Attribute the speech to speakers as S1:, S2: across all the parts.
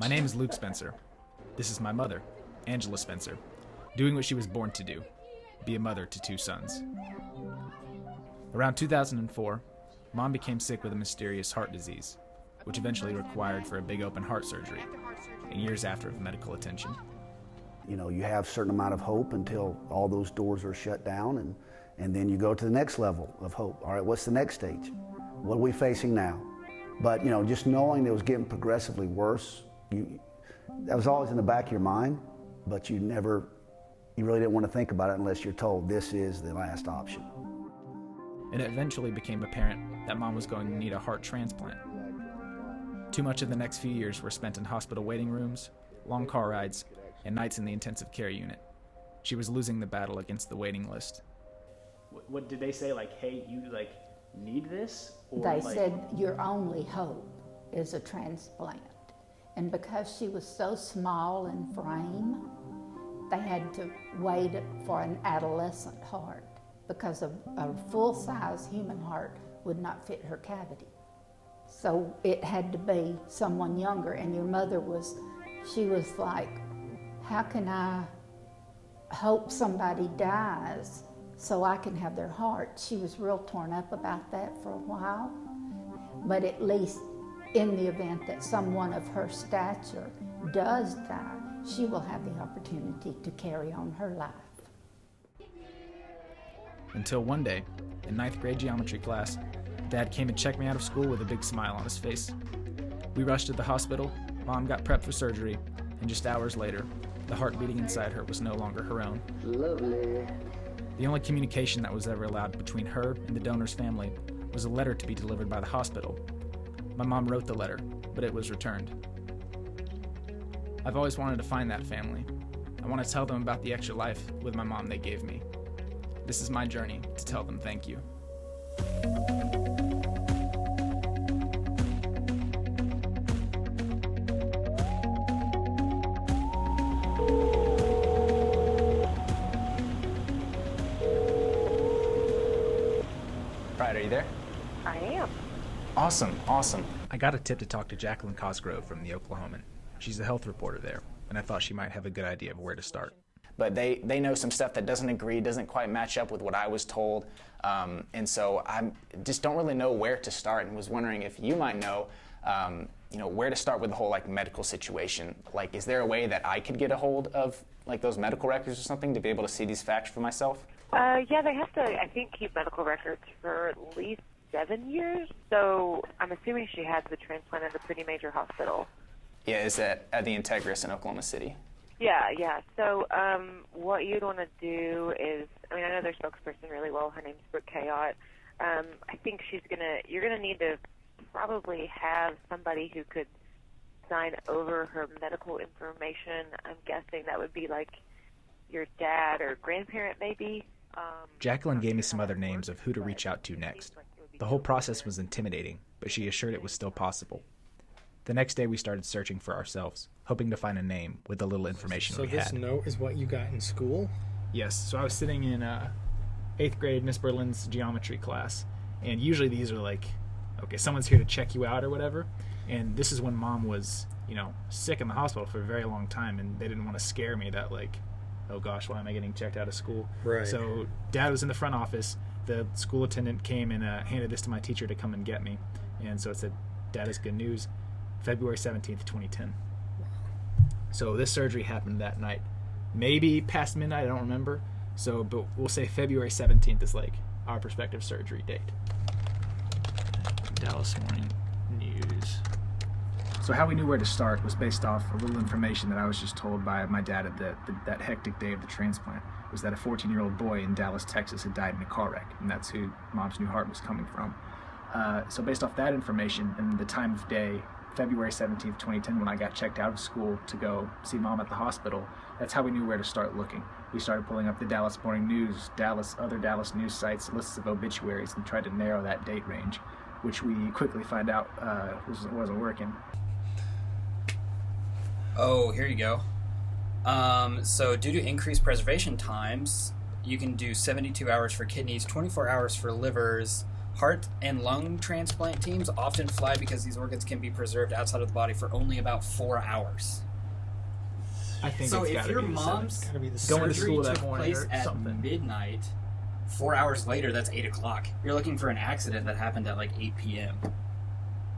S1: My name is Luke Spencer. This is my mother, Angela Spencer, doing what she was born to do, be a mother to 2 sons. Around 2004, Mom became sick with a mysterious heart disease, which eventually required for a big open heart surgery, and years after of medical attention.
S2: You know, you have a certain amount of hope until all those doors are shut down, and then you go to the next level of hope. All right, what's the next stage? What are we facing now? But, you know, just knowing it was getting progressively worse, that was always in the back of your mind, but you really didn't want to think about it unless you're told this is the last option.
S1: And it eventually became apparent that Mom was going to need a heart transplant. Too much of the next few years were spent in hospital waiting rooms, long car rides, and nights in the intensive care unit. She was losing the battle against the waiting list.
S3: What did they say? Like, hey, you need this? Or
S4: they said your only hope is a transplant. And because she was so small in frame, they had to wait for an adolescent heart because a full-size human heart would not fit her cavity. So it had to be someone younger, and your mother she was like, how can I hope somebody dies so I can have their heart? She was real torn up about that for a while, but at least in the event that someone of her stature does die, she will have the opportunity to carry on her life.
S1: Until one day, in 9th grade geometry class, Dad came and checked me out of school with a big smile on his face. We rushed to the hospital, Mom got prepped for surgery, and just hours later, the heart beating inside her was no longer her own.
S2: Lovely.
S1: The only communication that was ever allowed between her and the donor's family was a letter to be delivered by the hospital. My mom wrote the letter, but it was returned. I've always wanted to find that family. I want to tell them about the extra life with my mom they gave me. This is my journey to tell them thank you. Right, are you there?
S5: I am.
S1: Awesome. I got a tip to talk to Jacqueline Cosgrove from the Oklahoman. She's a health reporter there, and I thought she might have a good idea of where to start.
S6: But they know some stuff that doesn't quite match up with what I was told, and so I just don't really know where to start, and was wondering if you might know, where to start with the whole medical situation. Is there a way that I could get a hold of those medical records or something to be able to see these facts for myself?
S5: Yeah, they have to, I think, keep medical records for at least 7 years. So I'm assuming she had the transplant at a pretty major hospital.
S6: Yeah, is that at the Integris in Oklahoma City?
S5: Yeah. So what you'd want to do is, I know their spokesperson really well. Her name's Brooke Kayott. I think you're gonna need to probably have somebody who could sign over her medical information. I'm guessing that would be your dad or grandparent maybe.
S1: Jacqueline gave me some other names of who to reach out to next. The whole process was intimidating, but she assured it was still possible. The next day we started searching for ourselves, hoping to find a name with the little information we had.
S7: So this note is what you got in school?
S1: Yes, so I was sitting in 8th grade Miss Berlin's geometry class, and usually these are okay, someone's here to check you out or whatever, and this is when Mom was, sick in the hospital for a very long time, and they didn't want to scare me that oh gosh, why am I getting checked out of school? Right. So Dad was in the front office. The school attendant came and handed this to my teacher to come and get me. And so it said, Dad is good news, February 17th, 2010. So this surgery happened that night. Maybe past midnight, I don't remember. But we'll say February 17th is our prospective surgery date. Dallas Morning News. So how we knew where to start was based off a little information that I was just told by my dad at that hectic day of the transplant, was that a 14-year-old boy in Dallas, Texas had died in a car wreck, and that's who Mom's new heart was coming from. So based off that information and the time of day, February 17th, 2010, when I got checked out of school to go see Mom at the hospital, that's how we knew where to start looking. We started pulling up the Dallas Morning News, other Dallas news sites, lists of obituaries, and tried to narrow that date range, which we quickly find out wasn't working.
S8: Oh, here you go. So due to increased preservation times, you can do 72 hours for kidneys, 24 hours for livers, Heart and lung transplant teams often fly because these organs can be preserved outside of the body for only about 4 hours.
S1: I think
S8: So
S1: it's
S8: if
S1: gotta
S8: your
S1: be the
S8: mom's
S1: going to
S8: surgery
S1: school that
S8: took
S1: morning
S8: place
S1: or
S8: at
S1: something.
S8: midnight, 4 hours later, that's 8 o'clock. You're looking for an accident that happened at like 8 p.m.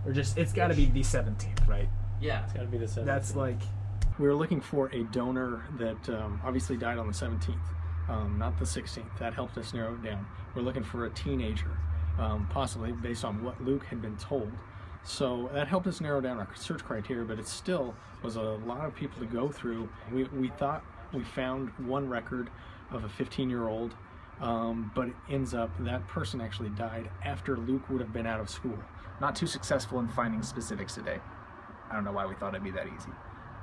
S1: Or just, it's got to be the 17th, right?
S8: Yeah.
S7: It's got to be the 17th.
S1: That's like,
S7: We were looking for a donor that obviously died on the 17th, not the 16th. That helped us narrow it down. We're looking for a teenager, possibly based on what Luke had been told. So that helped us narrow down our search criteria, but it still was a lot of people to go through. We thought we found one record of a 15-year-old, but it ends up that person actually died after Luke would have been out of school.
S1: not too successful in finding specifics today. I don't know why we thought it'd be that easy.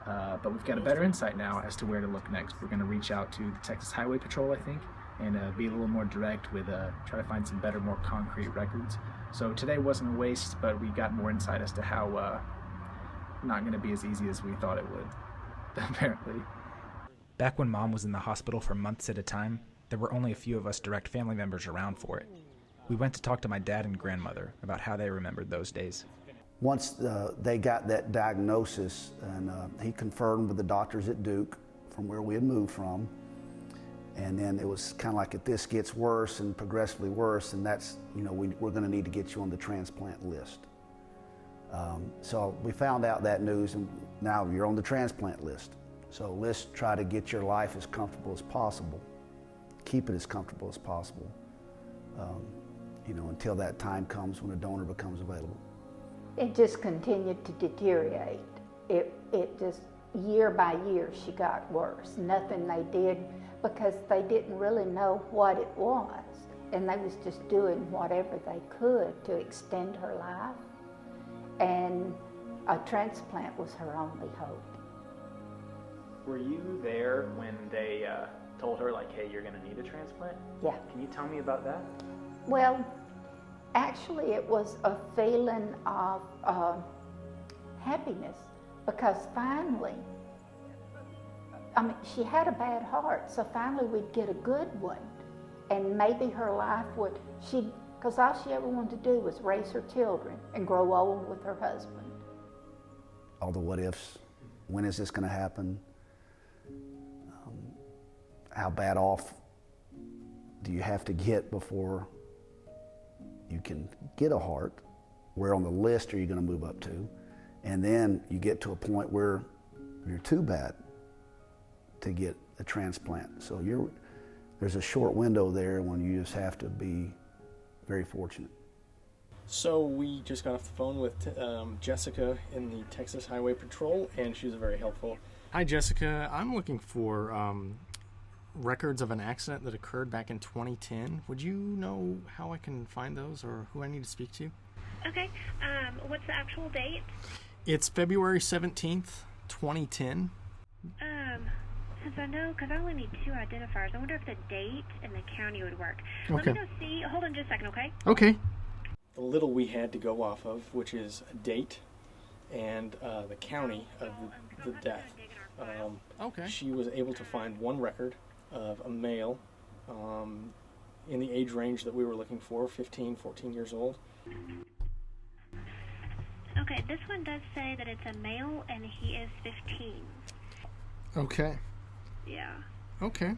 S1: But we've got a better insight now as to where to look next. We're going to reach out to the Texas Highway Patrol, I think, and be a little more direct with try to find some better, more concrete records. So today wasn't a waste, but we got more insight as to how not going to be as easy as we thought it would, apparently. Back when Mom was in the hospital for months at a time, there were only a few of us direct family members around for it. We went to talk to my dad and grandmother about how they remembered those days.
S2: Once they got that diagnosis, and he confirmed with the doctors at Duke from where we had moved from, and then it was kind of like, if this gets worse and progressively worse, and that's, we're going to need to get you on the transplant list. So we found out that news, and now you're on the transplant list. So let's try to get your life as comfortable as possible, keep it as comfortable as possible, until that time comes when a donor becomes available.
S4: It just continued to deteriorate. It just, year by year, she got worse. Nothing they did, because they didn't really know what it was. And they was just doing whatever they could to extend her life. And a transplant was her only hope.
S3: Were you there when they told her, like, hey, you're going to need a transplant?
S4: Yeah.
S3: Can you tell me about that?
S4: Well, actually, it was a feeling of happiness, because finally, she had a bad heart, so finally we'd get a good one, and maybe her life would, because all she ever wanted to do was raise her children and grow old with her husband.
S2: All the what ifs. When is this going to happen? How bad off do you have to get before you can get a heart? Where on the list are you going to move up to? And then you get to a point where you're too bad to get a transplant. So there's a short window there when you just have to be very fortunate.
S7: So we just got off the phone with Jessica in the Texas Highway Patrol, and she was very helpful. Hi, Jessica. I'm looking for records of an accident that occurred back in 2010. Would you know how I can find those, or who I need to speak to?
S9: Okay. What's the actual date?
S7: It's February 17th, 2010.
S9: Since I know, because I only need 2 identifiers, I wonder if the date and the county would work.
S7: Okay.
S9: Let me go see. Hold on just a second, okay?
S7: Okay. The little we had to go off of, which is a date and the county of the death. Okay. She was able to find one record of a male in the age range that we were looking for, 15, 14 years old.
S9: Okay, this one does say that it's a male and he is 15.
S7: Okay.
S9: Yeah.
S7: Okay.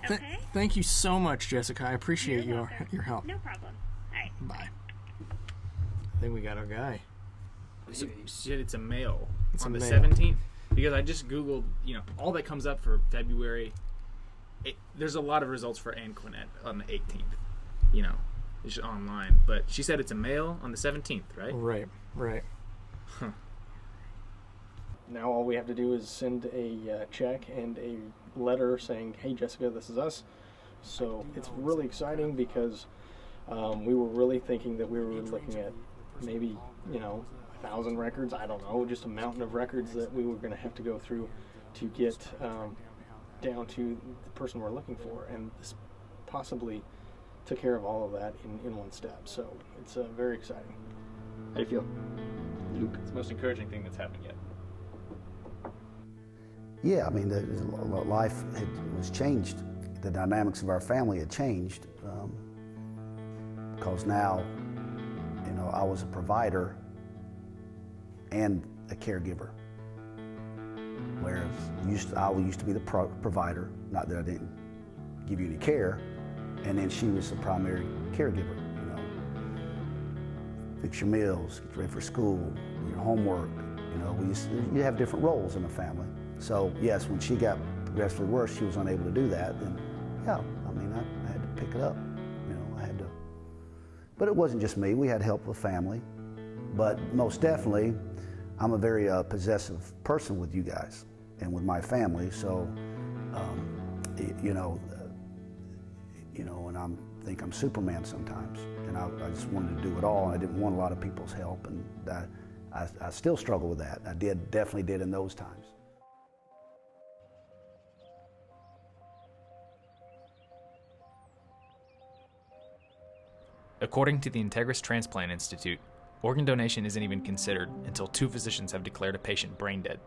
S9: Okay.
S7: Thank you so much, Jessica. I appreciate
S9: You're
S7: your
S9: welcome.
S7: help.
S9: No problem. All right.
S7: Bye. I think we got our guy.
S1: So you said it's a male on the
S7: male.
S1: 17th? Because I just Googled, all that comes up for February. There's a lot of results for Ann Quinnett on the 18th. It's just online. But she said it's a male on the 17th, right?
S7: Right.
S1: Huh.
S7: Now all we have to do is send a check and a letter saying, hey, Jessica, this is us. So it's really exciting, because we were really thinking that we were looking at maybe, 1,000 records. I don't know, just a mountain of records that we were going to have to go through to get down to the person we're looking for. And this possibly took care of all of that in one step. So it's very exciting.
S1: How do you feel, Luke? It's the most encouraging thing that's happened yet.
S2: Yeah, life was changed. The dynamics of our family had changed, because now know, I was a provider and a caregiver. Whereas I used to be the provider, not that I didn't give you any care, and then she was the primary caregiver, you know. Fix your meals, get ready for school, your homework, you know. You have different roles in the family. So yes, when she got progressively worse, she was unable to do that, then yeah, I mean, I had to pick it up, you know, I had to. But it wasn't just me, we had help with family. But most definitely, I'm a very possessive person with you guys and with my family, so, you know, and I think I'm Superman sometimes, and I just wanted to do it all, and I didn't want a lot of people's help, and I still struggle with that. I definitely did in those times.
S1: According to the Integris Transplant Institute, organ donation isn't even considered until 2 physicians have declared a patient brain dead.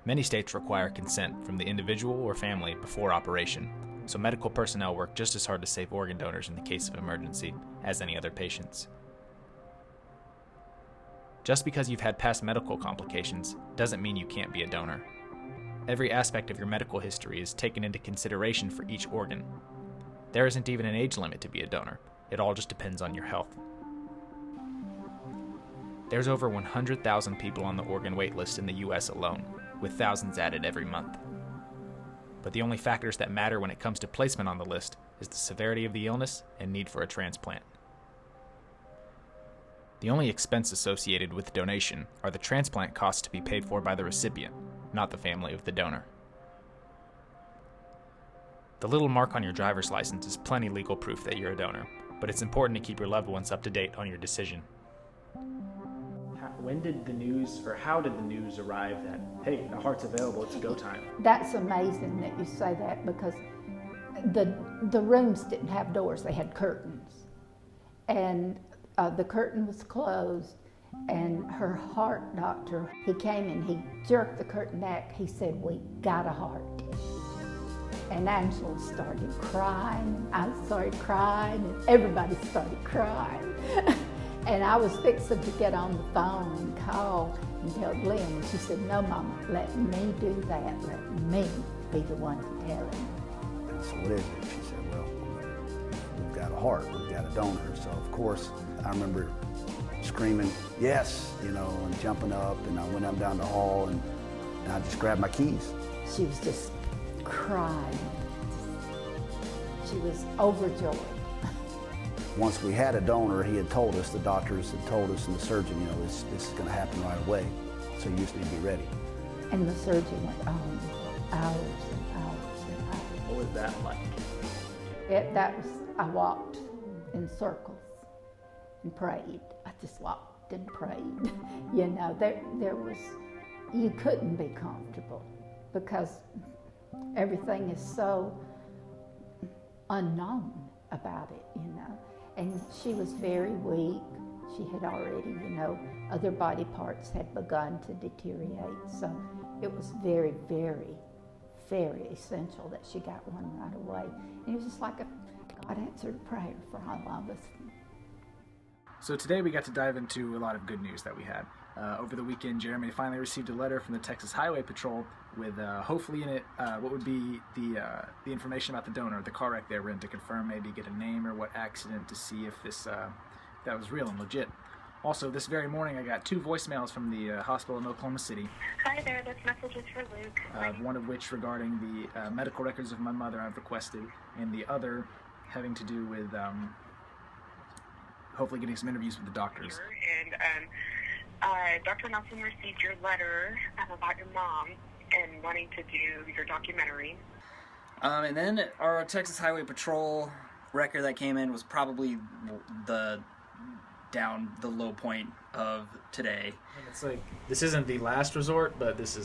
S1: Many states require consent from the individual or family before operation, so medical personnel work just as hard to save organ donors in the case of emergency as any other patients. Just because you've had past medical complications doesn't mean you can't be a donor. Every aspect of your medical history is taken into consideration for each organ. There isn't even an age limit to be a donor. It all just depends on your health. There's over 100,000 people on the organ wait list in the US alone, with thousands added every month. But the only factors that matter when it comes to placement on the list is the severity of the illness and need for a transplant. The only expense associated with donation are the transplant costs to be paid for by the recipient, not the family of the donor. The little mark on your driver's license is plenty legal proof that you're a donor, but it's important to keep your loved ones up to date on your decision.
S3: When did the news, or how did the news arrive that, hey, the heart's available, it's go time?
S4: That's amazing that you say that, because the rooms didn't have doors, they had curtains. And the curtain was closed, and her heart doctor, he came and he jerked the curtain back. He said, "We got a heart." And Angela started crying, I started crying, and everybody started crying. And I was fixing to get on the phone and call and tell Glenn, and she said, "No, Mama, let me do that. Let me be the one to tell him."
S2: And so what is it? She said, "Well, we've got a heart, we've got a donor." So of course, I remember screaming, "Yes," you know, and jumping up, and I went up down the hall, and I just grabbed my keys.
S4: She was just crying. She was overjoyed.
S2: Once we had a donor, he had told us, the doctors had told us, and the surgeon, you know, this is going to happen right away, so you just need to be ready.
S4: And the surgeon went on for hours and hours and hours.
S3: What was that like?
S4: I walked in circles and prayed. I just walked and prayed. You know, there was, you couldn't be comfortable because everything is so unknown about it, you know. And she was very weak. She had already, you know, other body parts had begun to deteriorate. So it was very, very, very essential that she got one right away. And it was just like God answered a prayer for all of us.
S1: So today we got to dive into a lot of good news that we had. Over the weekend, Jeremy finally received a letter from the Texas Highway Patrol with hopefully in it what would be the information about the donor, the car wreck they were in, to confirm, maybe get a name or what accident, to see if this that was real and legit. Also, this very morning I got 2 voicemails from the hospital in Oklahoma City.
S9: Hi there, this message is for Luke.
S1: One of which regarding the medical records of my mother I've requested, and the other having to do with hopefully getting some interviews with the doctors.
S5: And Dr. Nelson received your letter about your mom and wanting to do your documentary.
S8: And then our Texas Highway Patrol record that came in was probably the low point of today.
S1: And it's like, this isn't the last resort, but this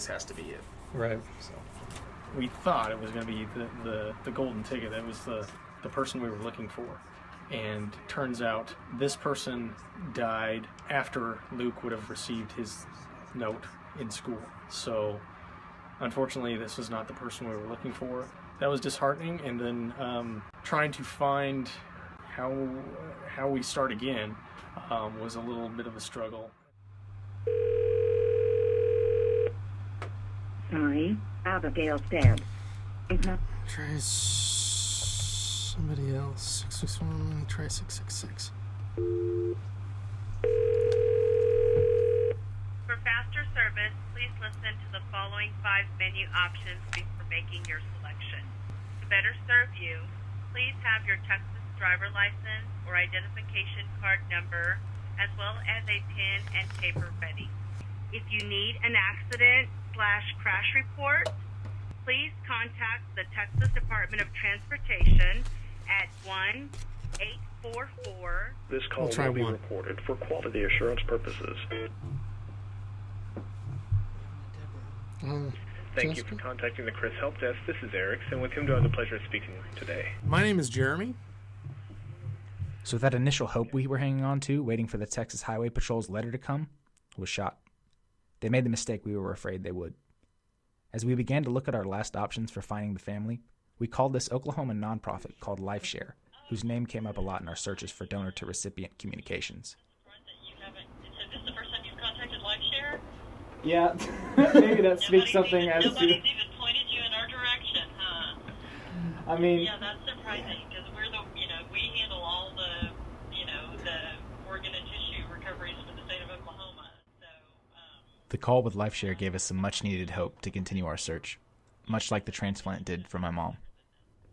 S1: has to be it.
S7: Right.
S1: So
S7: We thought it was going to be the golden ticket. That was the person we were looking for. And turns out this person died after Luke would have received his note in school. So unfortunately, this was not the person we were looking for. That was disheartening. And then trying to find how we start again was a little bit of a struggle.
S10: Sorry, Abigail said.
S7: Try somebody else. 661, try 666.
S11: For faster service, please listen to the following 5 menu options before making your selection. To better serve you, please have your Texas driver license or identification card number, as well as a pen and paper ready. If you need an accident/crash report, please contact the Texas Department of Transportation at 1-844.
S12: This call will be recorded for quality assurance purposes. Thank you for contacting the Chris Help Desk. This is Eric, and with him do I have the pleasure of speaking today.
S7: My name is Jeremy.
S1: So that initial hope we were hanging on to, waiting for the Texas Highway Patrol's letter to come, was shot. They made the mistake we were afraid they would. As we began to look at our last options for finding the family, we called this Oklahoma nonprofit called LifeShare, whose name came up a lot in our searches for donor-to-recipient communications.
S11: Is this the first time you've contacted LifeShare?
S3: Yeah, maybe that speaks something as to...
S11: Nobody's even pointed you in our direction, huh?
S3: I mean...
S11: Yeah, that's surprising, because we're the, we handle all the, the organ and tissue recoveries for the state of Oklahoma. So,
S1: The call with LifeShare gave us some much-needed hope to continue our search, much like the transplant did for my mom.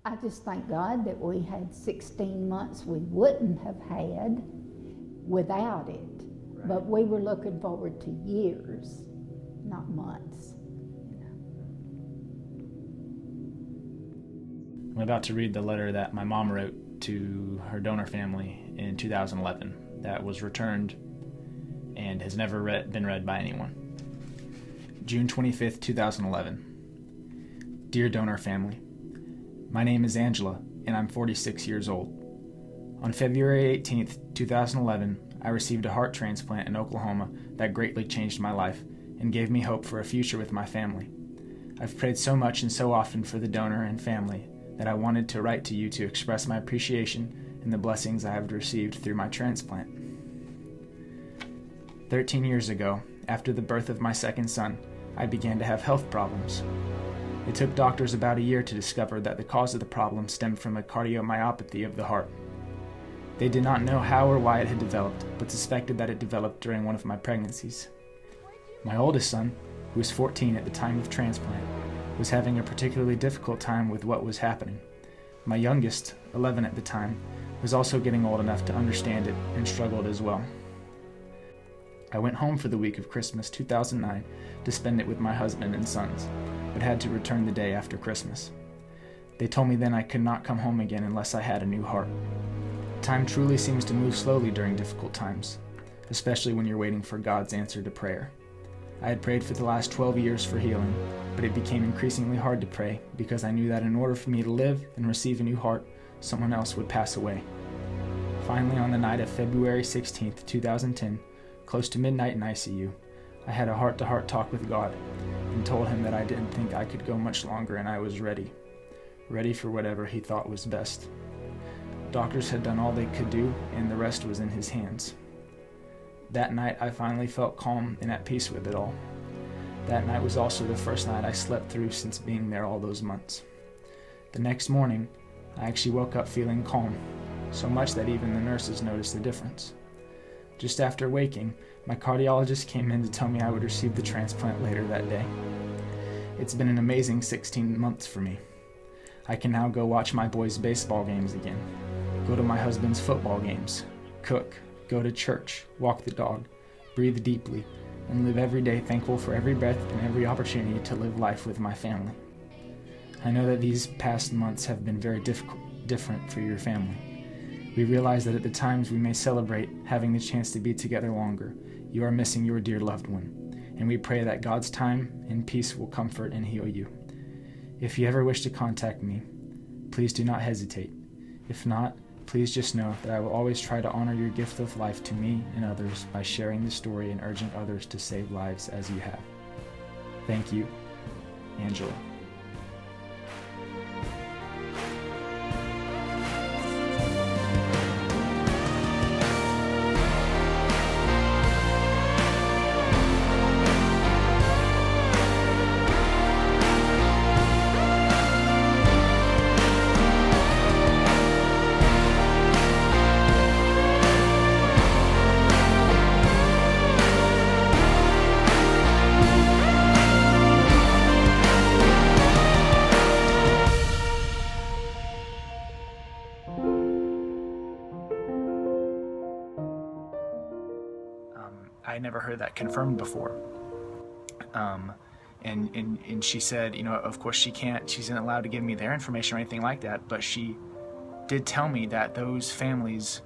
S4: I just thank God that we had 16 months we wouldn't have had without it. Right. But we were looking forward to years, not months.
S1: I'm about to read the letter that my mom wrote to her donor family in 2011 that was returned and has never been read by anyone. June 25th, 2011. Dear donor family, my name is Angela, and I'm 46 years old. On February 18th, 2011, I received a heart transplant in Oklahoma that greatly changed my life and gave me hope for a future with my family. I've prayed so much and so often for the donor and family that I wanted to write to you to express my appreciation and the blessings I have received through my transplant. 13 years ago, after the birth of my second son, I began to have health problems. It took doctors about a year to discover that the cause of the problem stemmed from a cardiomyopathy of the heart. They did not know how or why it had developed, but suspected that it developed during one of my pregnancies. My oldest son, who was 14 at the time of transplant, was having a particularly difficult time with what was happening. My youngest, 11 at the time, was also getting old enough to understand it and struggled as well. I went home for the week of Christmas 2009 to spend it with my husband and sons, but had to return the day after Christmas. They told me then I could not come home again unless I had a new heart. Time truly seems to move slowly during difficult times, especially when you're waiting for God's answer to prayer. I had prayed for the last 12 years for healing, but it became increasingly hard to pray because I knew that in order for me to live and receive a new heart, someone else would pass away. Finally, on the night of February 16th, 2010, close to midnight in ICU, I had a heart-to-heart talk with God and told him that I didn't think I could go much longer and I was ready for whatever he thought was best. Doctors had done all they could do and the rest was in his hands. That night I finally felt calm and at peace with it all. That night was also the first night I slept through since being there all those months. The next morning, I actually woke up feeling calm, so much that even the nurses noticed the difference. Just after waking, my cardiologist came in to tell me I would receive the transplant later that day. It's been an amazing 16 months for me. I can now go watch my boys' baseball games again, go to my husband's football games, cook, go to church, walk the dog, breathe deeply, and live every day thankful for every breath and every opportunity to live life with my family. I know that these past months have been very different for your family. We realize that at the times we may celebrate having the chance to be together longer, you are missing your dear loved one, and we pray that God's time and peace will comfort and heal you. If you ever wish to contact me, please do not hesitate. If not, please just know that I will always try to honor your gift of life to me and others by sharing the story and urging others to save lives as you have. Thank you, Angela. I never heard that confirmed before. And she said, of course she isn't allowed to give me their information or anything like that, but she did tell me that those families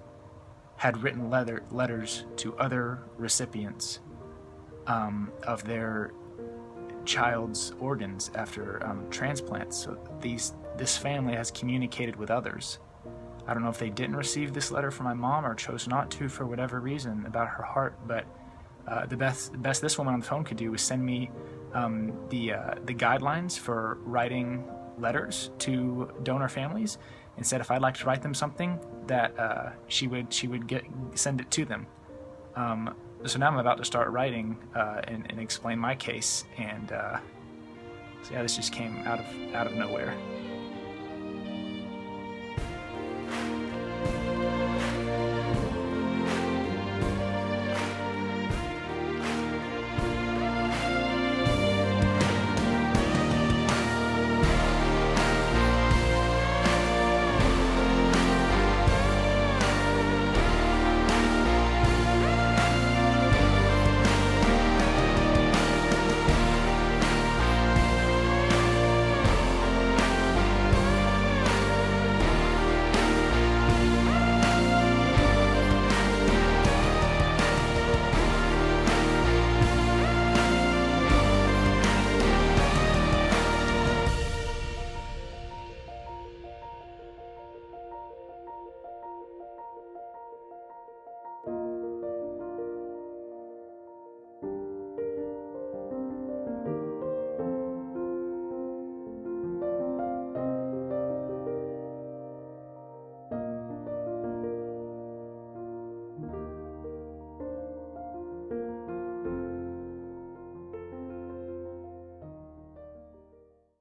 S1: had written letters to other recipients of their child's organs after transplants. So this family has communicated with others. I don't know if they didn't receive this letter from my mom or chose not to for whatever reason about her heart, but the best this woman on the phone could do was send me the guidelines for writing letters to donor families, and said if I'd like to write them something, that she would send it to them. So now I'm about to start writing and explain my case, and so yeah, this just came out of nowhere.